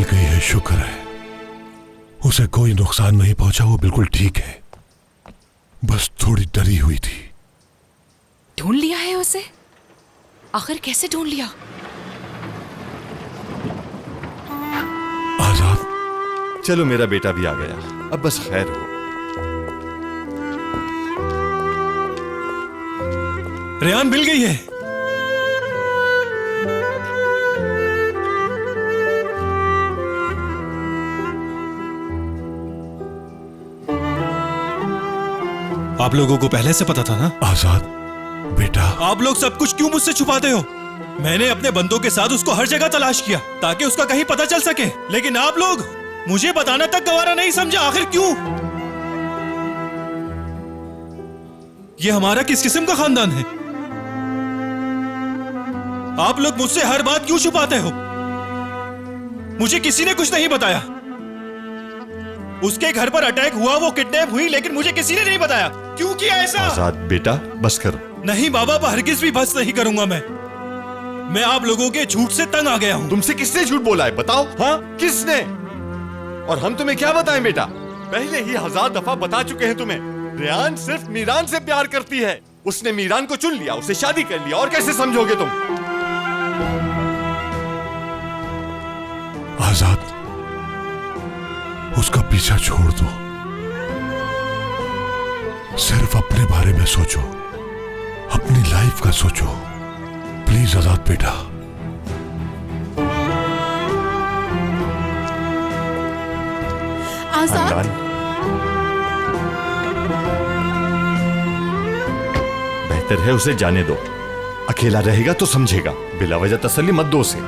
मिल गई है, शुक्र है। उसे कोई नुकसान नहीं पहुंचा, वो बिल्कुल ठीक है। बस थोड़ी डरी हुई थी। ढूंढ लिया है उसे? आखिर कैसे ढूंढ लिया? आजाद, चलो मेरा बेटा भी आ गया, अब बस खैर हो। रेहान मिल गई है। आप लोगों को पहले से पता था ना? आजाद बेटा, आप लोग सब कुछ क्यों मुझसे छुपाते हो? मैंने अपने बंदों के साथ उसको हर जगह तलाश किया ताकि उसका कहीं पता चल सके, लेकिन आप लोग मुझे बताना तक गवारा नहीं समझा। आखिर क्यों? ये हमारा किस किस्म का खानदान है? आप लोग मुझसे हर बात क्यों छुपाते हो? मुझे किसी ने कुछ नहीं बताया। उसके घर पर अटैक हुआ, वो किडनैप हुई, लेकिन मुझे किसी ने नहीं बताया। क्यों किया ऐसा? आजाद बेटा बस करो। नहीं बाबा, हरगिज भी बस नहीं करूंगा मैं आप लोगों के झूठ से तंग आ गया हूं। तुमसे किसने झूठ बोला है बताओ? हाँ किसने? और हम तुम्हें क्या बताएं बेटा? पहले ही 1000 दफा बता चुके हैं तुम्हें। रेहान सिर्फ मीरान से प्यार करती है। उसने मीरान को चुन लिया, उससे शादी कर लिया, और कैसे समझोगे तुम? आजाद, उसका पीछा छोड़ दो। सिर्फ अपने बारे में सोचो, अपनी लाइफ का सोचो। प्लीज आजाद बेटा। आजाद, खानदान बेहतर है उसे जाने दो। अकेला रहेगा तो समझेगा, बिला वजह तसल्ली मत दो उसे।